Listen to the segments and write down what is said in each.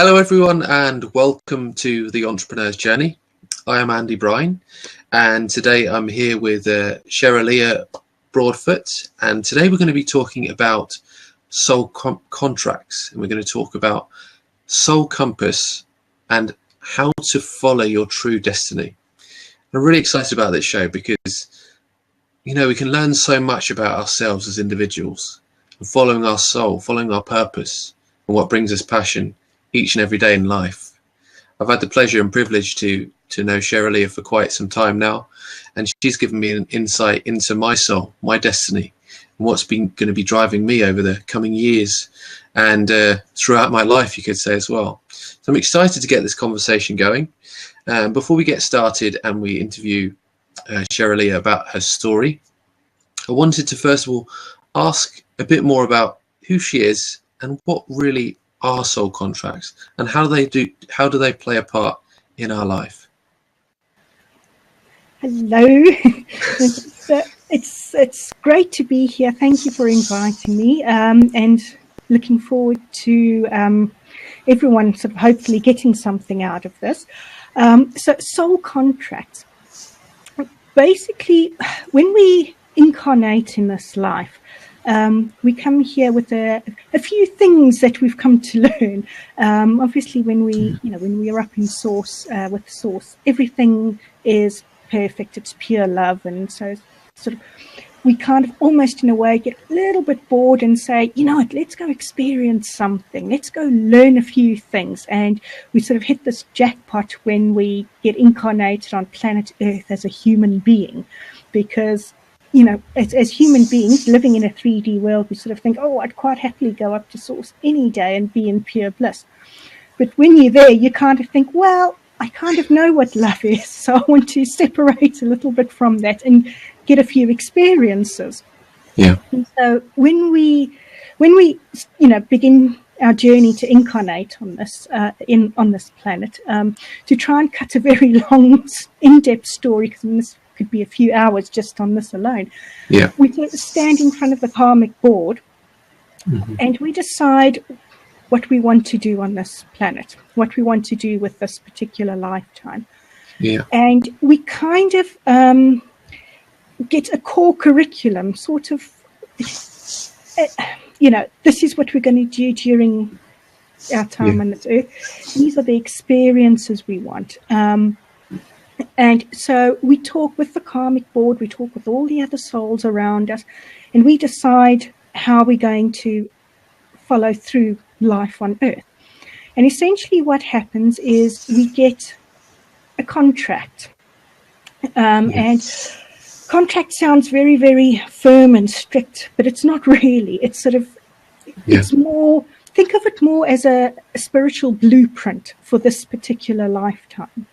Hello everyone and welcome to the Entrepreneur's Journey. I am Andy Bryan and today I'm here with Cheryl-lya Broadfoot, and today we're going to be talking about soul contracts, and we're going to talk about soul compass and how to follow your true destiny. I'm really excited about this show because we can learn so much about ourselves as individuals and following our soul, following our purpose and what brings us passion each and every day in life. I've had the pleasure and privilege to know Cheryl-lya for quite some time now, and she's given me an insight into my soul, my destiny, and what's going to be driving me over the coming years and throughout my life, you could say as well. So I'm excited to get this conversation going. Before we get started and we interview Cheryl-lya about her story, I wanted to first of all ask a bit more about who she is and what really are soul contracts and how do they play a part in our life. Hello. It's great to be here. Thank you for inviting me, and looking forward to everyone sort of hopefully getting something out of this. So soul contracts, basically when we incarnate in this life, we come here with a few things that we've come to learn. Obviously, when we are up in source, with source, everything is perfect. It's pure love, and so sort of we kind of almost in a way get a little bit bored and say, you know what, let's go experience something. Let's go learn a few things, and we sort of hit this jackpot when we get incarnated on planet Earth as a human being, because as human beings living in a 3D world, we sort of think, oh, I'd quite happily go up to source any day and be in pure bliss. But when you're there, you kind of think, well, I kind of know what love is, so I want to separate a little bit from that and get a few experiences. Yeah. And so when we begin our journey to incarnate on this on this planet, to try and cut a very long, in-depth story, because this could be a few hours just on this alone. Yeah. We stand in front of the karmic board, and we decide what we want to do on this planet, what we want to do with this particular lifetime. Yeah. And we kind of get a core curriculum, sort of, this is what we're going to do during our time on this earth. These are the experiences we want. And so we talk with the karmic board, we talk with all the other souls around us, and we decide how we're going to follow through life on Earth. And essentially what happens is we get a contract. And contract sounds very, very firm and strict, but it's not really. It's sort of, it's more, think of it more as a spiritual blueprint for this particular lifetime.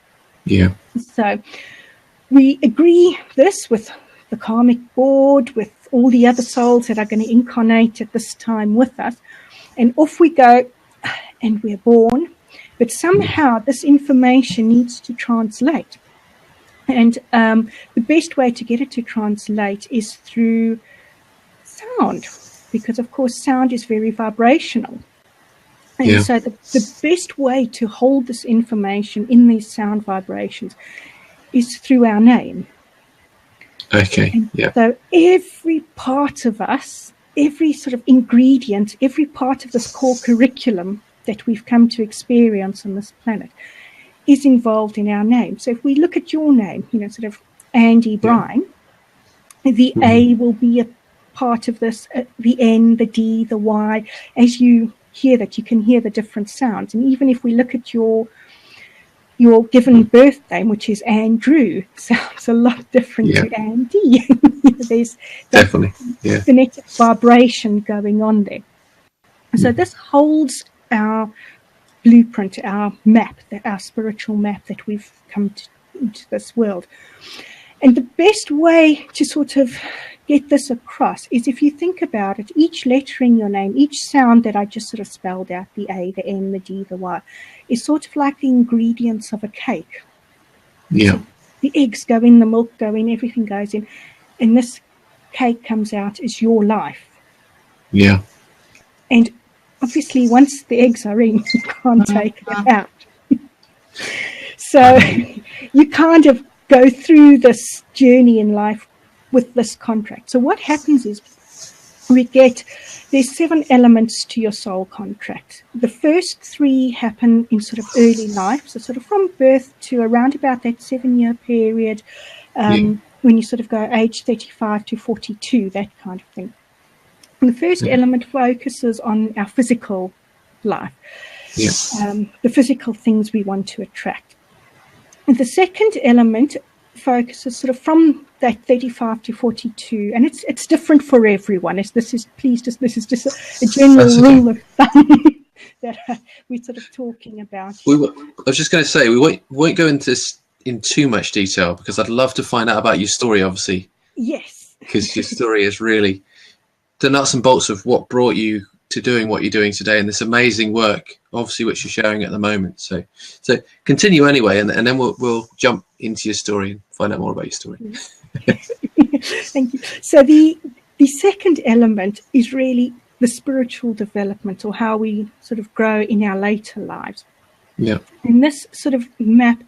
Yeah. So we agree this with the karmic board, with all the other souls that are going to incarnate at this time with us, and off we go, and we're born. But somehow this information needs to translate, and the best way to get it to translate is through sound, because of course sound is very vibrational. And so the best way to hold this information in these sound vibrations is through our name. Okay. And so every part of us, every sort of ingredient, every part of this core curriculum that we've come to experience on this planet is involved in our name. So if we look at your name, sort of Andy Bryan, the A will be a part of this, the N, the D, the Y, as you hear that, you can hear the different sounds. And even if we look at your given birth name, which is Andrew, sounds a lot different to Andy. There's definitely phonetic vibration going on there. So this holds our blueprint, our map, our spiritual map that we've come into this world. And the best way to sort of get this across is, if you think about it, each letter in your name, each sound that I just sort of spelled out, the A, the N, the D, the Y, is sort of like the ingredients of a cake. Yeah. So the eggs go in, the milk go in, everything goes in, and this cake comes out as your life. Yeah. And obviously once the eggs are in, you can't take them out. So you kind of go through this journey in life with this contract. So what happens is there's 7 elements to your soul contract. The first 3 happen in sort of early life, so sort of from birth to around about that 7-year period, when you sort of go age 35 to 42, that kind of thing. And the first element focuses on our physical life, the physical things we want to attract. And the second element focuses sort of from that 35 to 42, and it's different for everyone. This is just a general rule of thumb that we're sort of talking about. I was just going to say, we won't go into this in too much detail, because I'd love to find out about your story, obviously. Yes. Because your story is really the nuts and bolts of what brought you to doing what you're doing today, and this amazing work, obviously, which you're sharing at the moment. So continue anyway, and then we'll jump into your story and find out more about your story. Thank you. So the second element is really the spiritual development, or how we sort of grow in our later lives. Yeah. And this sort of map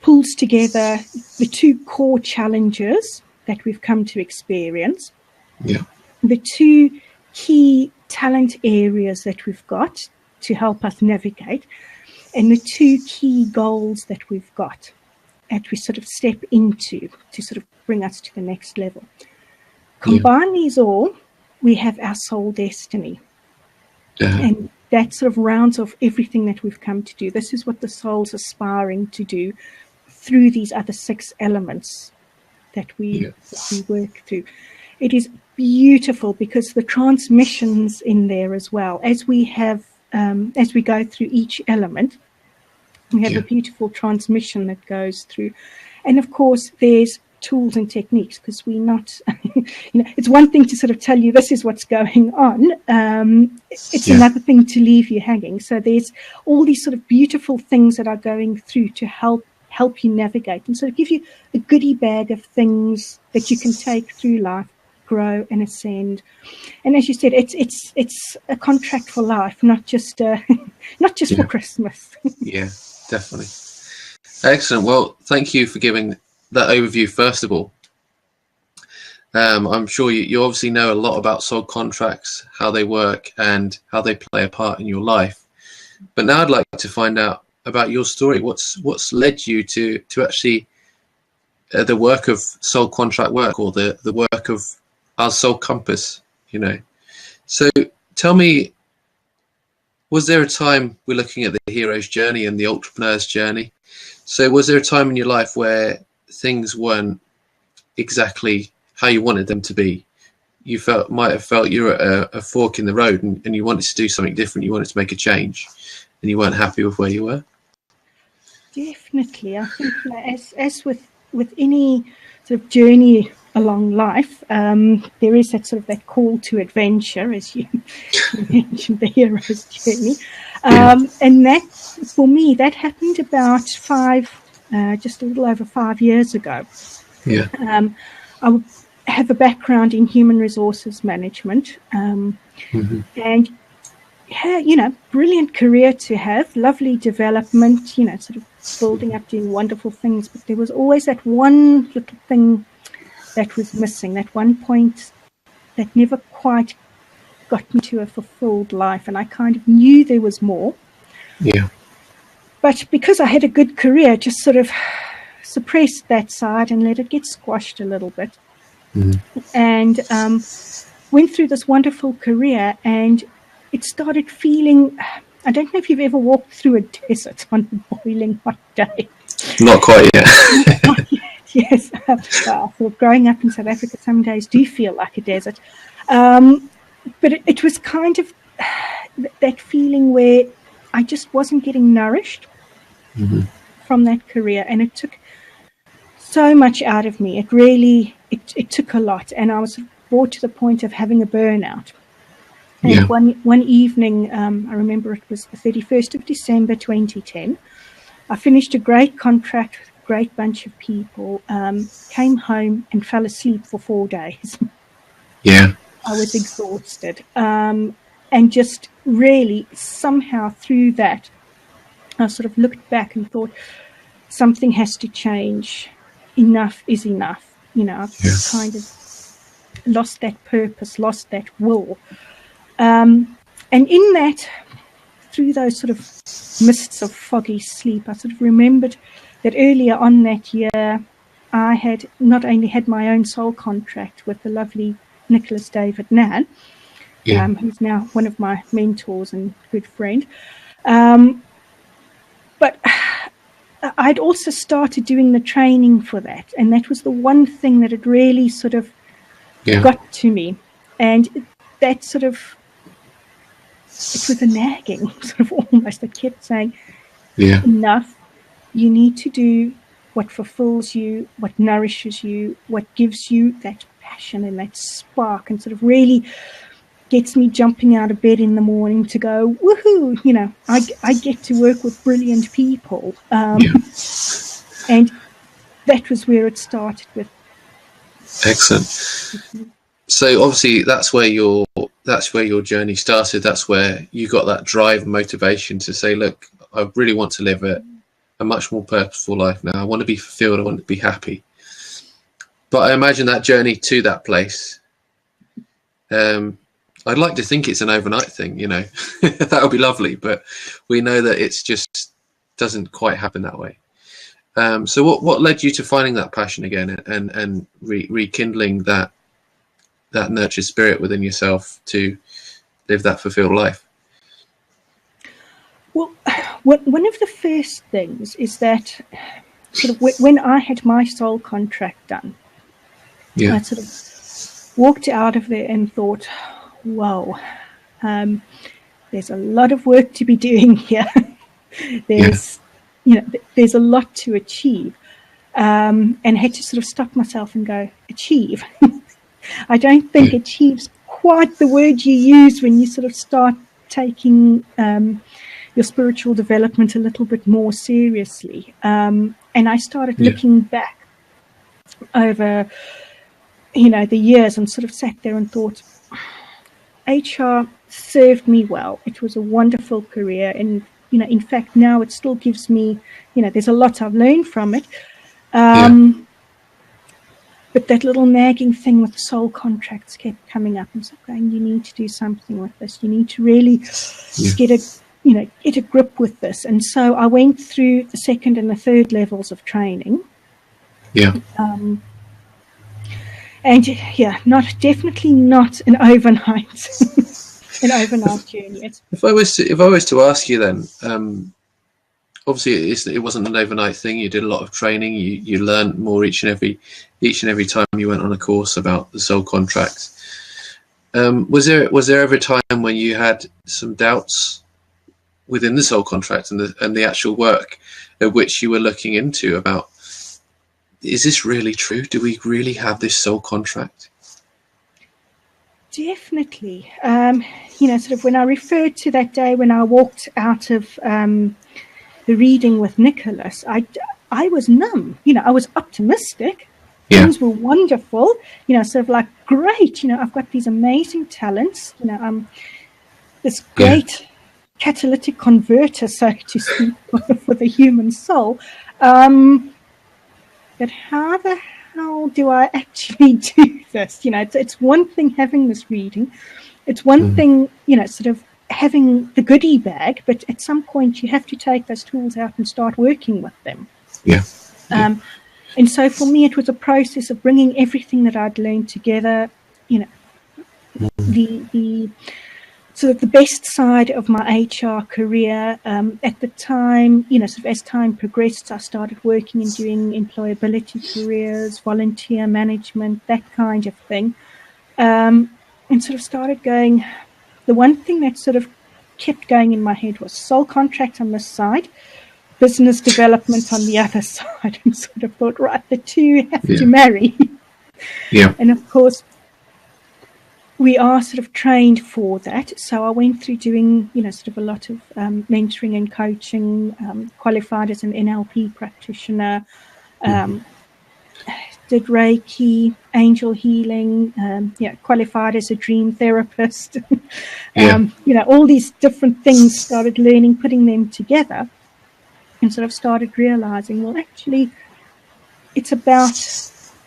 pulls together the 2 core challenges that we've come to experience. Yeah. The 2 key talent areas that we've got to help us navigate, and the 2 key goals that we've got that we sort of step into to sort of bring us to the next level. Combine these all, we have our soul destiny. And that sort of rounds off everything that we've come to do. This is what the soul's aspiring to do through these other 6 elements that we work through. It is beautiful, because the transmissions in there as well, as we go through each element, we have a beautiful transmission that goes through. And of course, there's tools and techniques, because we're not, it's one thing to sort of tell you this is what's going on. It's another thing to leave you hanging. So there's all these sort of beautiful things that are going through to help you navigate, and sort of give you a goodie bag of things that you can take through life, grow and ascend. And as you said, it's a contract for life, not just for Christmas. Yeah, definitely. Excellent. Well, thank you for giving that overview, first of all. I'm sure you obviously know a lot about soul contracts, how they work and how they play a part in your life. But now I'd like to find out about your story. What's led you to actually the work of soul contract work, or the work of our soul compass, So tell me, was there a time, we're looking at the hero's journey and the entrepreneur's journey, so was there a time in your life where things weren't exactly how you wanted them to be? You might have felt you were at a fork in the road, and you wanted to do something different, you wanted to make a change, and you weren't happy with where you were? Definitely. I think as with any sort of journey along life, there is that call to adventure, as you mentioned, the hero's journey. And that, for me, that happened about just a little over 5 years ago. Yeah. I have a background in human resources management, and brilliant career to have, lovely development, sort of building up, doing wonderful things. But there was always that one little thing that was missing, that one point that never quite got me to a fulfilled life. And I kind of knew there was more. Yeah. But because I had a good career, just sort of suppressed that side and let it get squashed a little bit. And went through this wonderful career, and it started feeling, I don't know if you've ever walked through a desert on a boiling hot day. Not quite yet. Not yet, yes. Well, sort of growing up in South Africa, some days do feel like a desert. But it was kind of that feeling where I just wasn't getting nourished from that career, and it took so much out of me. It really, it took a lot, and I was brought to the point of having a burnout. And one evening, I remember it was the 31st of December 2010. I finished a great contract with a great bunch of people, came home and fell asleep for 4 days. Yeah. I was exhausted, and just really somehow through that, I sort of looked back and thought, something has to change. Enough is enough. I've kind of lost that purpose, lost that will. And in that, through those sort of mists of foggy sleep, I sort of remembered that earlier on that year, I had not only had my own soul contract with the lovely Nicholas David Nan, who's now one of my mentors and good friend, but I'd also started doing the training for that, and that was the one thing that had really sort of got to me. And that sort of, it was a nagging, sort of almost. I kept saying, enough, you need to do what fulfills you, what nourishes you, what gives you that passion and that spark, and sort of really gets me jumping out of bed in the morning to go, woohoo, I get to work with brilliant people. And that was where it started with. Excellent. So obviously that's where your journey started. That's where you got that drive and motivation to say, look, I really want to live a much more purposeful life now. I want to be fulfilled. I want to be happy. But I imagine that journey to that place, I'd like to think it's an overnight thing, that would be lovely, but we know that it's just doesn't quite happen that way. So what led you to finding that passion again and rekindling that nurtured spirit within yourself to live that fulfilled life? Well, one of the first things is that sort of when I had my soul contract done, I sort of walked out of there and thought, whoa, there's a lot of work to be doing here. There's a lot to achieve, and had to sort of stop myself and go, achieve. I don't think achieve's quite the word you use when you sort of start taking your spiritual development a little bit more seriously. And I started looking back over, the years, and sort of sat there and thought, HR served me well. It was a wonderful career, and in fact now it still gives me, there's a lot I've learned from it. But that little nagging thing with the soul contracts kept coming up, and so going, you need to do something with this. You need to really get a grip with this. And so I went through the second and the third levels of training. And definitely not an overnight journey. If I was to ask you then, obviously it wasn't an overnight thing. You did a lot of training. You learned more each and every time you went on a course about the soul contract. Was there ever a time when you had some doubts within the soul contract and the actual work at which you were looking into about, is this really true? Do we really have this soul contract? Definitely. Sort of when I referred to that day when I walked out of the reading with Nicholas, I was numb. I was optimistic. Things were wonderful. Sort of like, great. I've got these amazing talents. I'm this great catalytic converter, so to speak, for the human soul. But how the hell do I actually do this? It's one thing having this reading. It's one thing, sort of having the goodie bag, but at some point you have to take those tools out and start working with them. And so for me, it was a process of bringing everything that I'd learned together, the sort of the best side of my HR career. At the time, sort of as time progressed, I started working and doing employability careers, volunteer management, that kind of thing. And sort of started going, the one thing that sort of kept going in my head was soul contract on this side, business development on the other side, and sort of thought, right, the two have to marry. And of course, we are sort of trained for that. So I went through doing, sort of a lot of mentoring and coaching, qualified as an NLP practitioner, did Reiki, angel healing, qualified as a dream therapist. All these different things, started learning, putting them together, and sort of started realizing, well, actually, it's about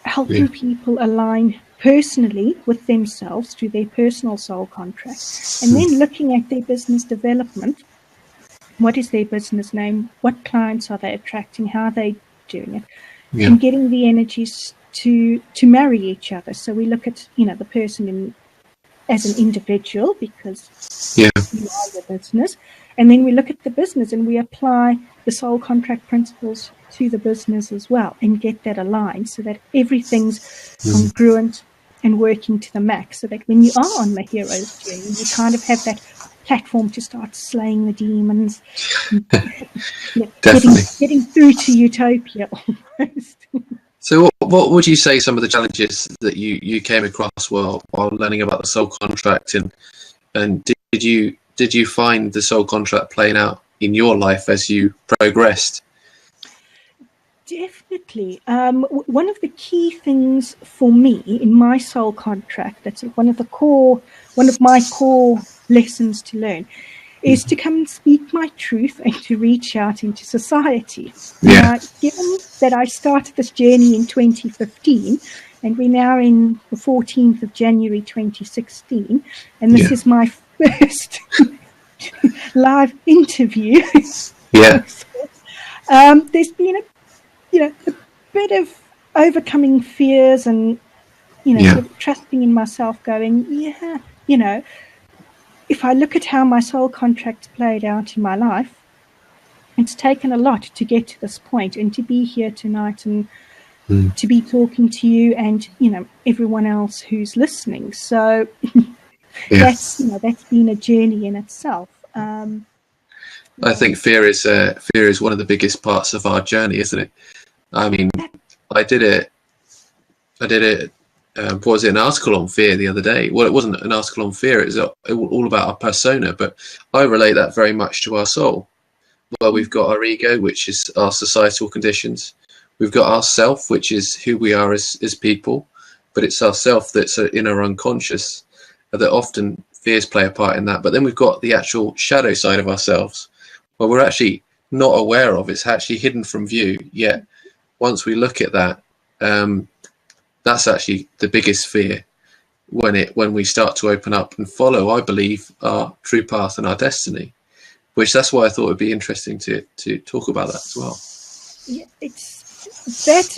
helping people align personally with themselves through their personal soul contract, and then looking at their business development. What is their business name? What clients are they attracting? How are they doing it? And getting the energies to marry each other. So we look at, the person as an individual, because you are your business. And then we look at the business and we apply the soul contract principles to the business as well, and get that aligned so that everything's congruent and working to the max, so that when you are on the hero's journey, you kind of have that platform to start slaying the demons, getting through to utopia almost. So what would you say some of the challenges that you came across while learning about the soul contract, and did you find the soul contract playing out in your life as you progressed? Definitely. One of the key things for me in my soul contract, that's one of my core lessons to learn, is to come and speak my truth and to reach out into society. Given that I started this journey in 2015, and we're now in the 14th of January 2016, and this is my first live interview. There's been a bit of overcoming fears and, sort of trusting in myself, going, if I look at how my soul contract's played out in my life, it's taken a lot to get to this point, and to be here tonight and to be talking to you and, everyone else who's listening. So that's been a journey in itself. I think fear is one of the biggest parts of our journey, isn't it? I mean, I did an article on fear the other day. Well, it wasn't an article on fear. It was all about our persona, but I relate that very much to our soul. Well, we've got our ego, which is our societal conditions. We've got our self, which is who we are as people, but it's our self that's in our unconscious, that often fears play a part in that. But then we've got the actual shadow side of ourselves, where we're actually not aware of. It's actually hidden from view, yet once we look at that, that's actually the biggest fear when we start to open up and follow, I believe, our true path and our destiny. That's why I thought it'd be interesting to talk about that as well. Yeah, it's that,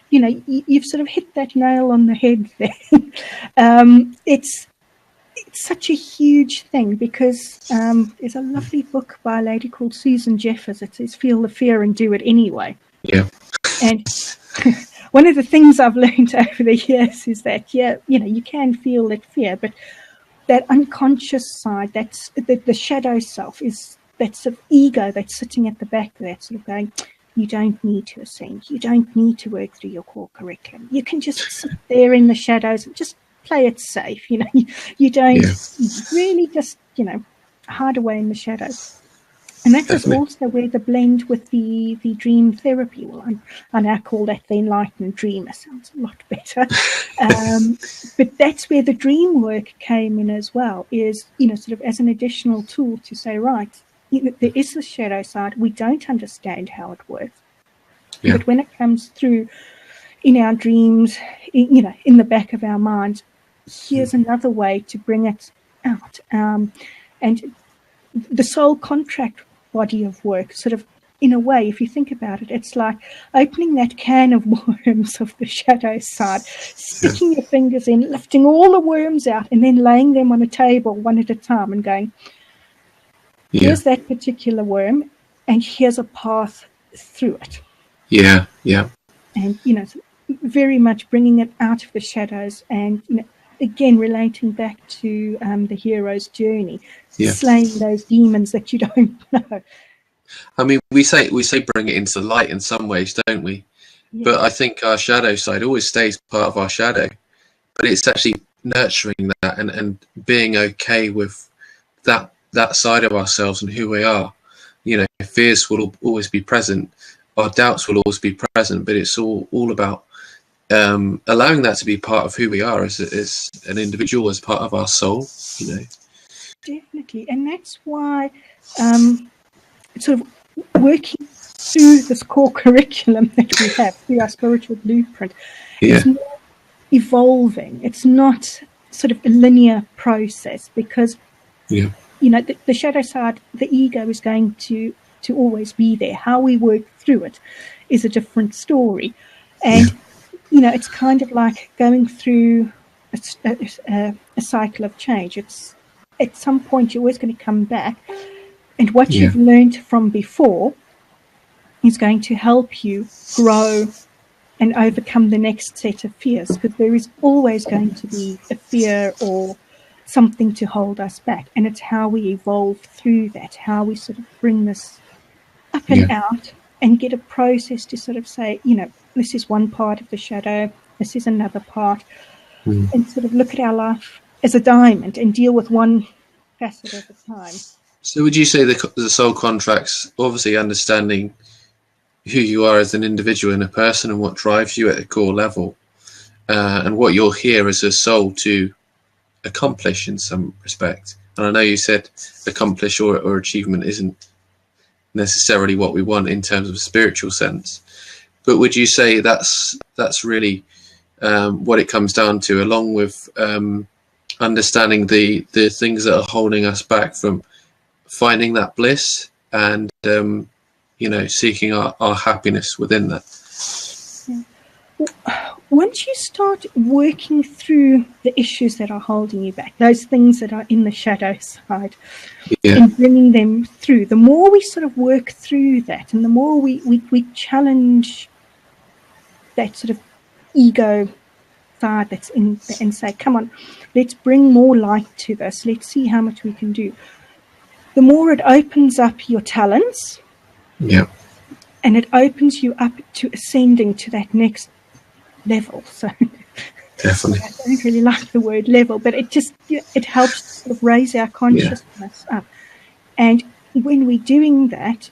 you've sort of hit that nail on the head there. It's such a huge thing, because there's a lovely book by a lady called Susan Jeffers. It says, "Feel the fear and do it anyway." Yeah. And one of the things I've learned over the years is that, you can feel that fear, but that unconscious side, that's the shadow self, is that sort of ego that's sitting at the back of that, sort of going, you don't need to ascend. You don't need to work through your core curriculum. You can just sit there in the shadows and just play it safe. You don't really just, hide away in the shadows. And that is also where the blend with the dream therapy, I now call that the enlightened dreamer. Sounds a lot better. But that's where the dream work came in as well, is, sort of as an additional tool to say, right, there is the shadow side. We don't understand how it works. But when it comes through in our dreams, in the back of our minds, here's another way to bring it out. And the soul contract body of work, sort of, in a way, if you think about it, it's like opening that can of worms of the shadow side, sticking your fingers in, lifting all the worms out, and then laying them on a table one at a time and going, here's that particular worm, and here's a path through it. And, very much bringing it out of the shadows, and, again, relating back to the hero's journey, slaying those demons that you don't know. I mean, we say bring it into the light in some ways, don't we? But I think our shadow side always stays part of our shadow. But it's actually nurturing that and being okay with that side of ourselves and who we are. Fears will always be present. Our doubts will always be present, but it's all about allowing that to be part of who we are as an individual, as part of our soul, you know. Definitely. And that's why sort of working through this core curriculum that we have, through our spiritual blueprint, it's more evolving. It's not sort of a linear process, because you know, the shadow side, the ego, is going to always be there. How we work through it is a different story. And you know, it's kind of like going through a cycle of change. It's at some point you're always going to come back, and what you've learned from before is going to help you grow and overcome the next set of fears, because there is always going to be a fear or something to hold us back. And it's how we evolve through that, how we sort of bring this up and out and get a process to sort of say, you know, this is one part of the shadow, this is another part, and sort of look at our life as a diamond and deal with one facet at a time. So would you say the soul contracts, obviously understanding who you are as an individual and a person and what drives you at a core level, and what you're here as a soul to accomplish in some respect? And I know you said accomplish or achievement isn't necessarily what we want in terms of a spiritual sense, but would you say that's really what it comes down to, along with understanding the things that are holding us back from finding that bliss and you know, seeking our happiness within that? Once you start working through the issues that are holding you back, those things that are in the shadow side, and bringing them through, the more we sort of work through that, and the more we challenge that sort of ego side that's in, and say, come on, let's bring more light to this, let's see how much we can do, the more it opens up your talents, and it opens you up to ascending to that next level. So definitely, I don't really like the word level, but it just, it helps sort of raise our consciousness up. And when we're doing that,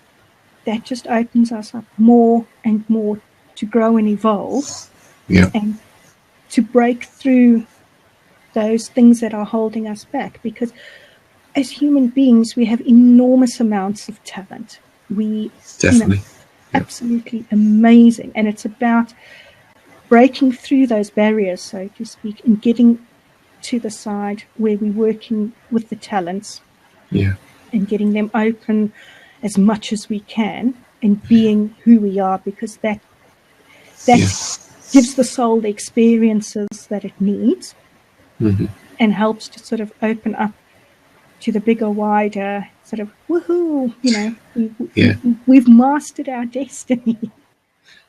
that just opens us up more and more to grow and evolve, and to break through those things that are holding us back. Because as human beings, we have enormous amounts of talent. We definitely, absolutely amazing. And it's about breaking through those barriers, so to speak, and getting to the side where we're working with the talents, and getting them open as much as we can, and being who we are, because that gives the soul the experiences that it needs, and helps to sort of open up to the bigger, wider sort of woohoo, you know, we've mastered our destiny.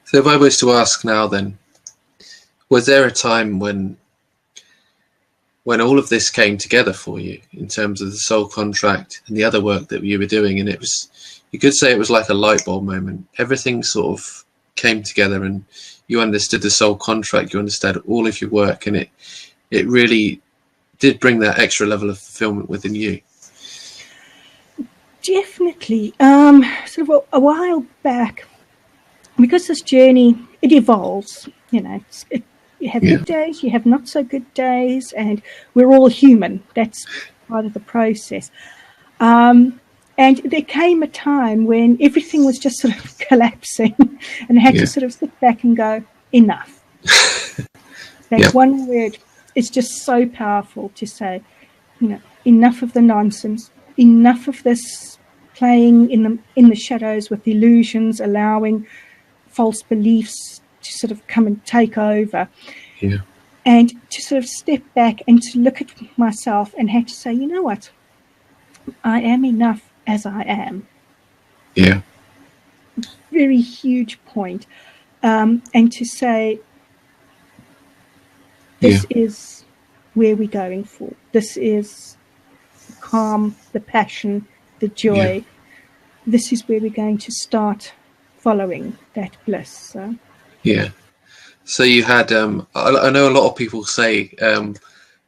So if I was to ask now then, was there a time when all of this came together for you in terms of the soul contract and the other work that you were doing, and it was, you could say it was like a light bulb moment, everything sort of came together and you understood the soul contract, you understood all of your work, and it really did bring that extra level of fulfillment within you? Definitely. Sort of a while back, because this journey, it evolves, you know, you have good days, you have not so good days, and we're all human. That's part of the process. And there came a time when everything was just sort of collapsing, and I had to sort of sit back and go, enough. That one word is just so powerful to say, you know, enough of the nonsense, enough of this playing in the shadows with illusions, allowing false beliefs to sort of come and take over, and to sort of step back and to look at myself and have to say, you know what, I am enough as I am. Very huge point. And to say, this is where we're going for. This is the calm, the passion, the joy. This is where we're going to start following that bliss. So. So you had, I know a lot of people say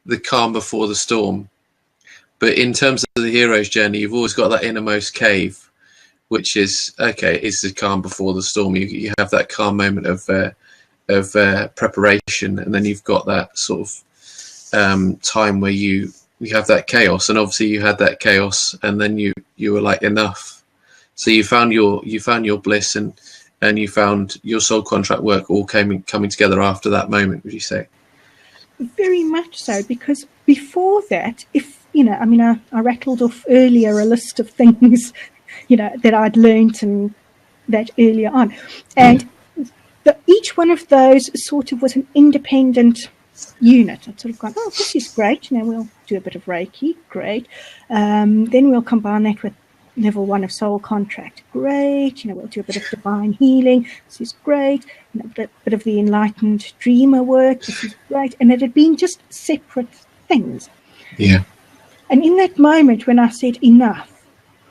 the calm before the storm, but in terms of the hero's journey, you've always got that innermost cave, which is, okay, it's the calm before the storm. You have that calm moment of preparation, and then you've got that sort of time where you have that chaos. And obviously you had that chaos, and then you were like, enough. So you found your bliss, and you found your soul contract work all coming together after that moment, would you say? Very much so, because before that, I rattled off earlier a list of things, that I'd learned and that earlier on. And each one of those sort of was an independent unit. I'd sort of gone, oh, this is great. We'll do a bit of Reiki. Great. Then we'll combine that with level 1 of soul contract. Great. We'll do a bit of divine healing. This is great. A bit of the enlightened dreamer work. This is great. And it had been just separate things. Yeah. And in that moment when I said enough,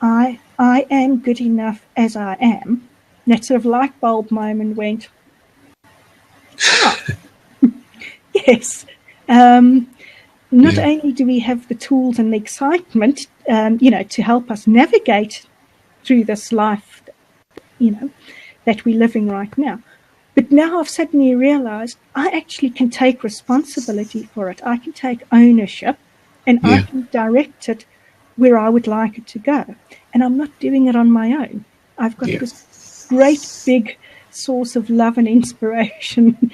I am good enough as I am, that sort of light bulb moment went, oh, yes. Not only do we have the tools and the excitement, to help us navigate through this life, that we're living right now, but now I've suddenly realized I actually can take responsibility for it. I can take ownership, and I can direct it where I would like it to go. And I'm not doing it on my own. I've got this great big source of love and inspiration,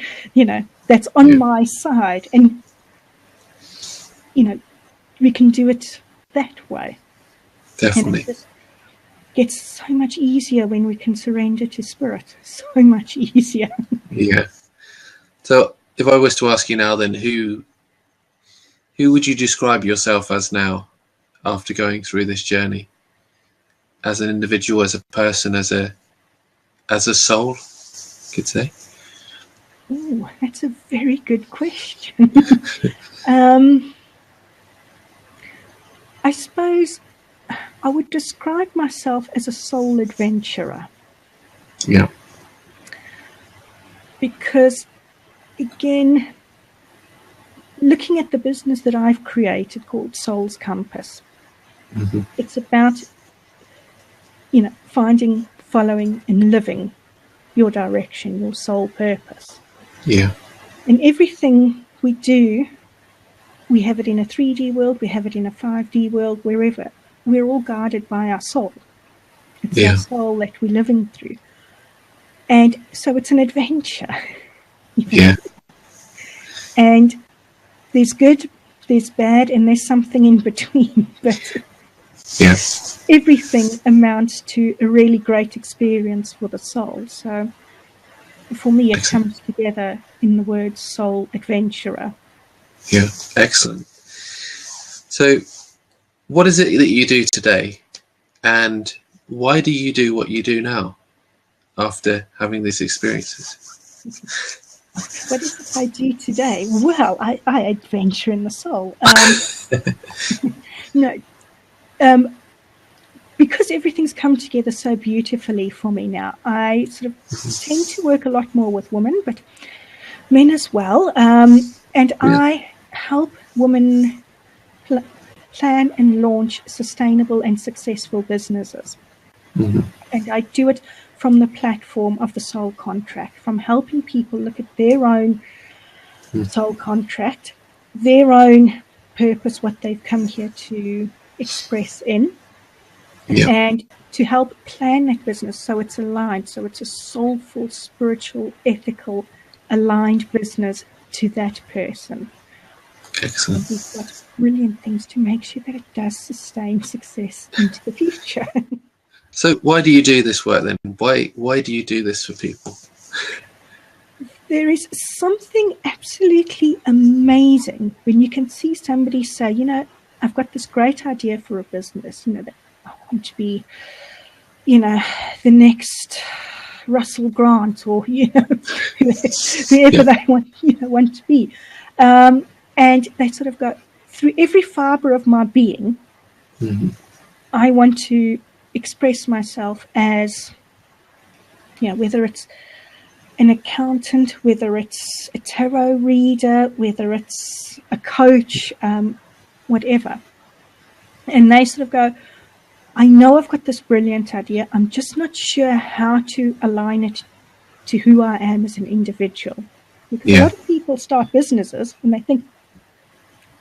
that's on my side. And, we can do it that way. Definitely. And it just gets so much easier when we can surrender to spirit. So much easier. Yeah. So if I was to ask you now, then who would you describe yourself as now, after going through this journey, as an individual, as a person, as a soul, you could say? Oh, that's a very good question. I suppose I would describe myself as a soul adventurer. Yeah. Because, again, looking at the business that I've created called Soul's Compass, it's about, finding, following, and living your direction, your soul purpose. Yeah. And everything we do, we have it in a 3D world, we have it in a 5D world, wherever. We're all guided by our soul. It's our soul that we're living through. And so it's an adventure. Yeah. And there's good, there's bad, and there's something in between. But everything amounts to a really great experience for the soul. So for me, it comes together in the word soul adventurer. Yeah, excellent. So what is it that you do today, and why do you do what you do now after having these experiences? What is it I do today? Well, I adventure in the soul. Because everything's come together so beautifully for me now, I sort of tend to work a lot more with women, but men as well. And I help women plan and launch sustainable and successful businesses. And I do it from the platform of the soul contract, from helping people look at their own soul contract, their own purpose, what they've come here to express in, and to help plan that business so it's aligned, so it's a soulful, spiritual, ethical, aligned business to that person. Excellent. We've got brilliant things to make sure that it does sustain success into the future. So why do you do this work then? Why do you do this for people? There is something absolutely amazing when you can see somebody say, I've got this great idea for a business, that I want to be, the next Russell Grant or, whoever they want to be. And they sort of go, through every fibre of my being, I want to express myself as, whether it's an accountant, whether it's a tarot reader, whether it's a coach, whatever. And they sort of go, I know I've got this brilliant idea. I'm just not sure how to align it to who I am as an individual. Because a lot of people start businesses and they think,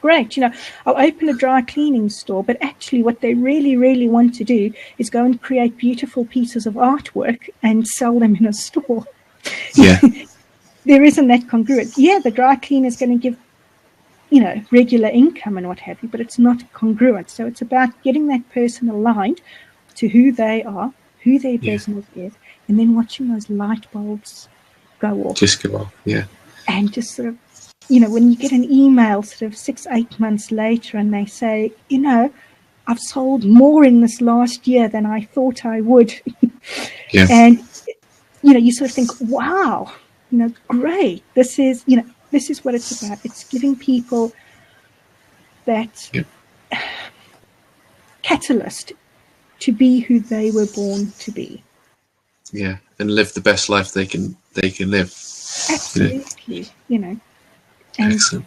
great, I'll open a dry cleaning store, but actually what they really, really want to do is go and create beautiful pieces of artwork and sell them in a store. Yeah. There isn't that congruent. Yeah, the dry cleaner is going to give, regular income and what have you, but it's not congruent. So it's about getting that person aligned to who they are, who their business is, and then watching those light bulbs go off. Just go off, yeah. And just sort of, when you get an email sort of 6-8 months later and they say, I've sold more in this last year than I thought I would. Yeah. And, you sort of think, wow, great. This is what it's about. It's giving people that catalyst to be who they were born to be. Yeah, and live the best life they can live. Absolutely, And excellent.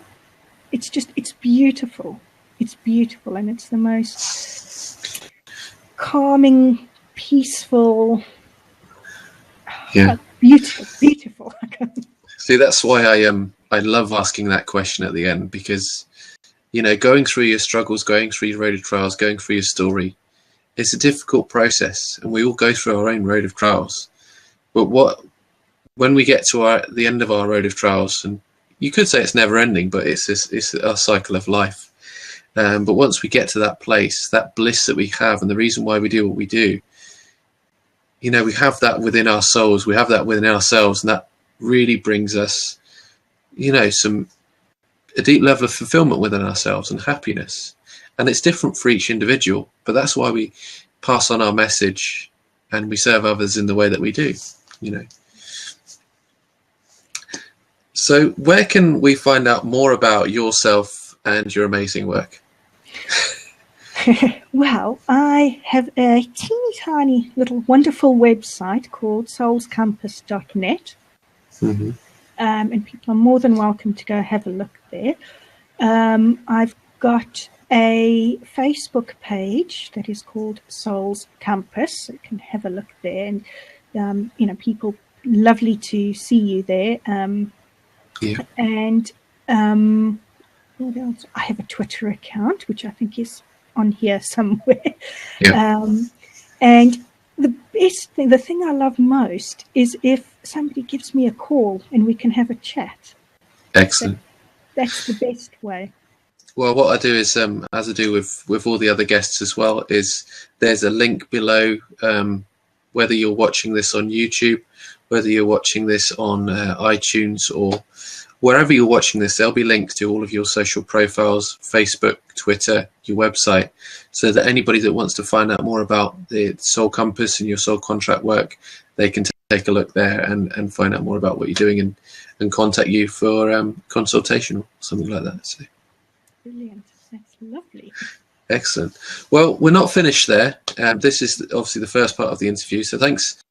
It's beautiful. It's beautiful, and it's the most calming, peaceful, beautiful. See, that's why I love asking that question at the end, because going through your struggles, going through your road of trials, going through your story, it's a difficult process, and we all go through our own road of trials. But when we get to the end of our road of trials, and you could say it's never ending, but it's a cycle of life. But once we get to that place, that bliss that we have, and the reason why we do what we do, we have that within our souls, we have that within ourselves, and that really brings us, a deep level of fulfillment within ourselves and happiness. And it's different for each individual, but that's why we pass on our message and we serve others in the way that we do, So where can we find out more about yourself and your amazing work? Well, I have a teeny tiny little wonderful website called soulscompass.net. Mm-hmm. And people are more than welcome to go have a look there. I've got a Facebook page that is called Souls Compass. So you can have a look there, and people, lovely to see you there. And what else? I have a Twitter account, which I think is on here somewhere. And the best thing, the thing I love most, is if somebody gives me a call and we can have a chat. Excellent. That's the best way. Well, what I do is, as I do with all the other guests as well, is there's a link below, whether you're watching this on YouTube, whether you're watching this on iTunes, or wherever you're watching this, there'll be links to all of your social profiles, Facebook, Twitter, your website, so that anybody that wants to find out more about the Soul Compass and your soul contract work, they can take a look there and find out more about what you're doing and contact you for consultation or something like that. So. Brilliant. That's lovely. Excellent. Well, we're not finished there. This is obviously the first part of the interview. So thanks,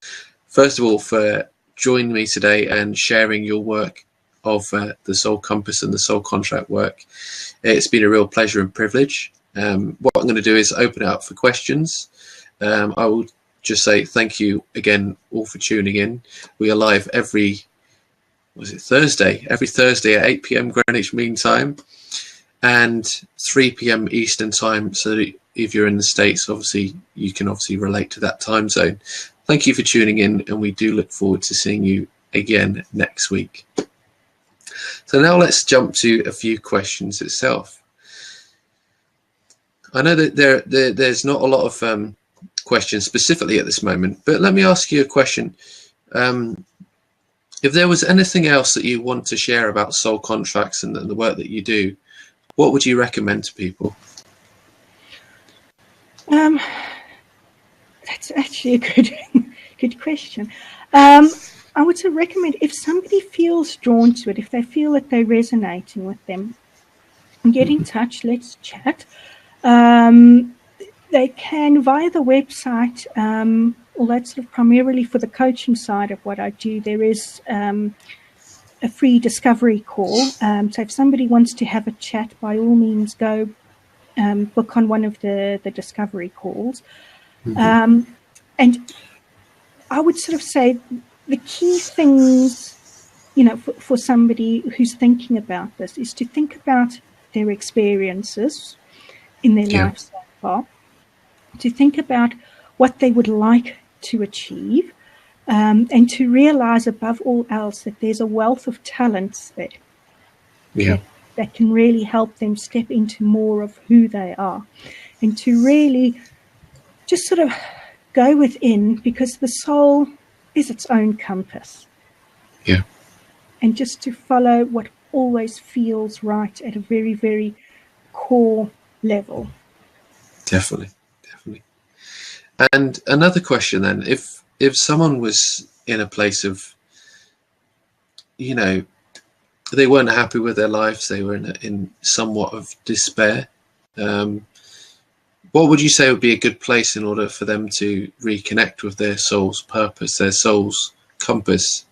first of all, for joining me today and sharing your work of the Soul Compass and the Soul Contract work. It's been a real pleasure and privilege. What I'm going to do is open it up for questions. I will just say thank you again all for tuning in. We are live every Thursday at 8 p.m. Greenwich Mean Time and 3 p.m. Eastern Time. So that if you're in the States, obviously you can relate to that time zone. Thank you for tuning in, and we do look forward to seeing you again next week. So now let's jump to a few questions itself. I know that there's not a lot of questions specifically at this moment, but let me ask you a question. If there was anything else that you want to share about soul contracts and the work that you do, what would you recommend to people? That's actually a good question. I would recommend, if somebody feels drawn to it, if they feel that they're resonating with them, get in touch, let's chat. They can via the website, although it's primarily for the coaching side of what I do, there is a free discovery call. So if somebody wants to have a chat, by all means, go book on one of the discovery calls. And I would say the key things for somebody who's thinking about this, is to think about their experiences in their life so far, to think about what they would like to achieve, and to realize above all else that there's a wealth of talents there that can really help them step into more of who they are, and to really just sort of go within, because the soul is its own compass. Yeah. And just to follow what always feels right at a very, very core level. Definitely. And another question then, if someone was in a place of, they weren't happy with their lives, they were in somewhat of despair, what would you say would be a good place in order for them to reconnect with their soul's purpose, their soul's compass,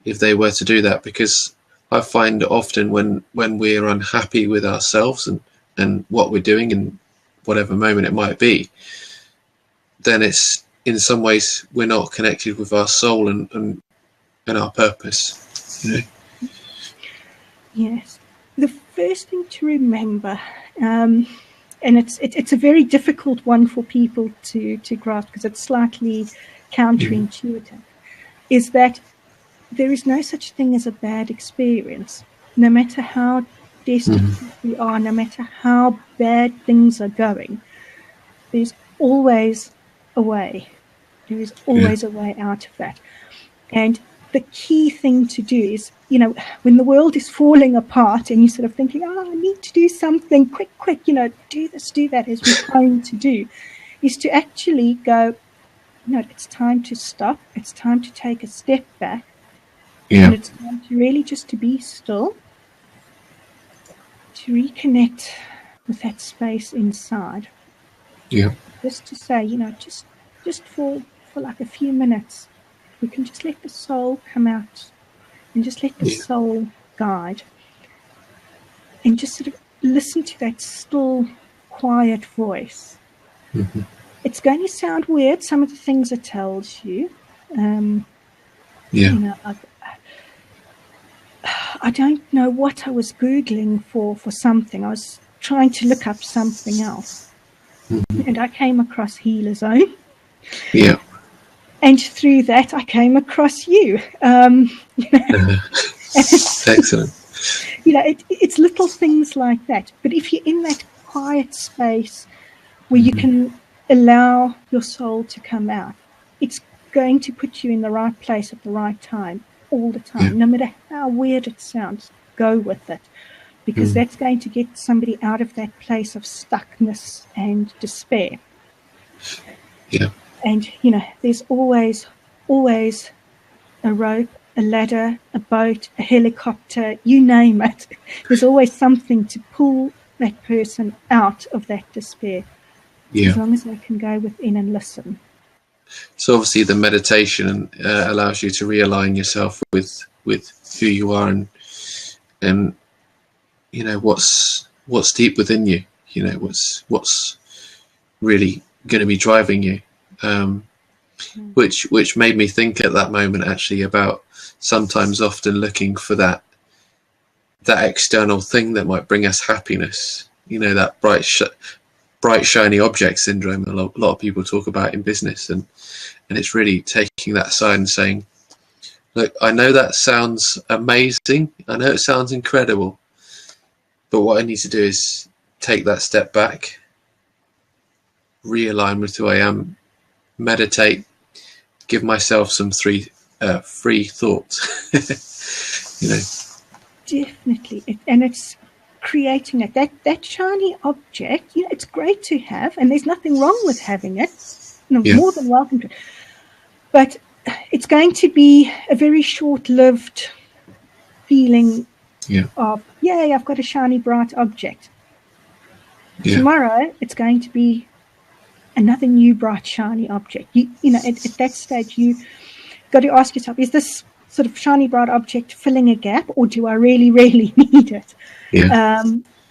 if they were to do that? Because I find often when we're unhappy with ourselves and what we're doing in whatever moment it might be, then it's in some ways we're not connected with our soul and our purpose. Yes. The first thing to remember, and it's a very difficult one for people to grasp because it's slightly counterintuitive, is that there is no such thing as a bad experience. No matter how destitute we are, no matter how bad things are going, there's always a way. There is always a way out of that. And the key thing to do is, when the world is falling apart and you're sort of thinking, I need to do something quick, do this, do that, as we're trying to do, is to actually go, it's time to stop. It's time to take a step back. And it's time to really just to be still, to reconnect with that space inside. Just to say, just for like a few minutes, we can just let the soul come out and just let the soul guide, and just sort of listen to that still, quiet voice. It's going to sound weird, some of the things it tells you. I don't know what I was Googling for something. I was trying to look up something else. And I came across Healer Zone. And through that, I came across you. Excellent. It's little things like that. But if you're in that quiet space where you can allow your soul to come out, it's going to put you in the right place at the right time all the time. No matter how weird it sounds, go with it. Because that's going to get somebody out of that place of stuckness and despair. And, there's always a rope, a ladder, a boat, a helicopter, you name it. There's always something to pull that person out of that despair. As long as they can go within and listen. So obviously the meditation allows you to realign yourself with who you are and what's deep within you, what's really going to be driving you, which made me think at that moment actually about sometimes often looking for that external thing that might bring us happiness, that bright shiny object syndrome a lot of people talk about in business, and it's really taking that aside and saying, look, I know that sounds amazing, I know it sounds incredible, but what I need to do is take that step back, realign with who I am, meditate, give myself some free thoughts. Definitely. And it's creating it. That shiny object, it's great to have, and there's nothing wrong with having it. More than welcome to it. But it's going to be a very short-lived feeling of, yay, I've got a shiny, bright object. Tomorrow, it's going to be another new, bright, shiny object. At that stage, you got to ask yourself, is this sort of shiny, bright object filling a gap, or do I really, really need it?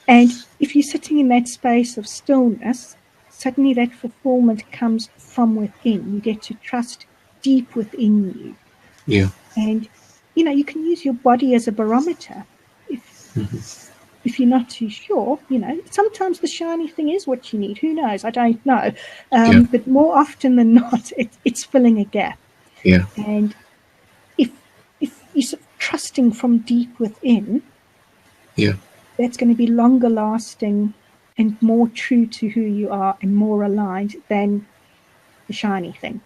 And if you're sitting in that space of stillness, suddenly that fulfillment comes from within. You get to trust deep within you. And you can use your body as a barometer. If you're not too sure, sometimes the shiny thing is what you need. Who knows? I don't know. But more often than not, it's filling a gap. Yeah. And if you're sort of trusting from deep within, that's going to be longer lasting and more true to who you are and more aligned than the shiny thing.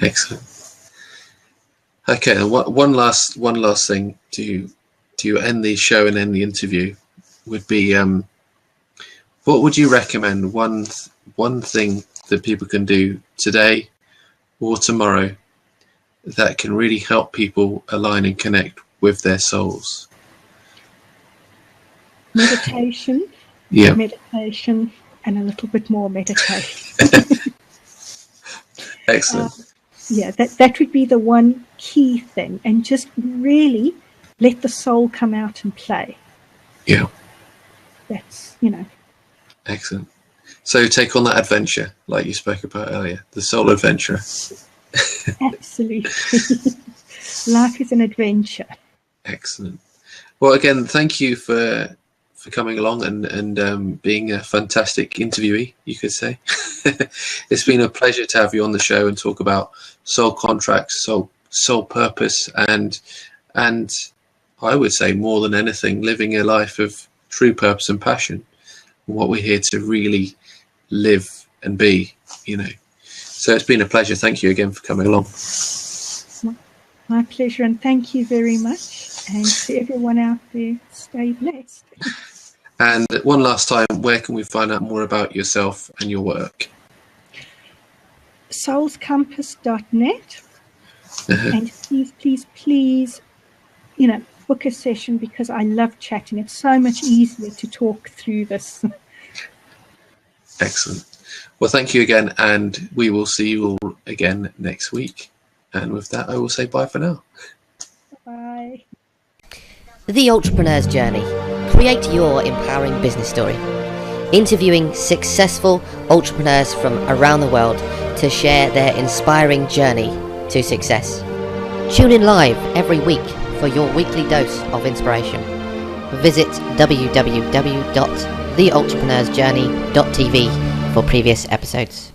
Excellent. Okay, and one last thing to end the show and end the interview would be, what would you recommend? One thing that people can do today or tomorrow that can really help people align and connect with their souls? Meditation. Yeah. Meditation and a little bit more meditation. Excellent. That would be the one key thing, and just really let the soul come out and play. Yeah. That's, Excellent. So take on that adventure, like you spoke about earlier, the soul adventure. Absolutely. Life is an adventure. Excellent. Well, again, thank you for coming along and being a fantastic interviewee, you could say. It's been a pleasure to have you on the show and talk about soul contracts, soul purpose, and I would say more than anything, living a life of true purpose and passion, what we're here to really live and be, So it's been a pleasure. Thank you again for coming along. My pleasure, and thank you very much. And to everyone out there, stay blessed. And one last time, where can we find out more about yourself and your work? soulscompass.net. And please, book a session, because I love chatting. It's so much easier to talk through this. Excellent. Well, thank you again, and we will see you all again next week. And with that, I will say bye for now. Bye. The Entrepreneur's Journey. Create your empowering business story. Interviewing successful entrepreneurs from around the world to share their inspiring journey to success. Tune in live every week for your weekly dose of inspiration. Visit www.theentrepreneur'sjourney.tv for previous episodes.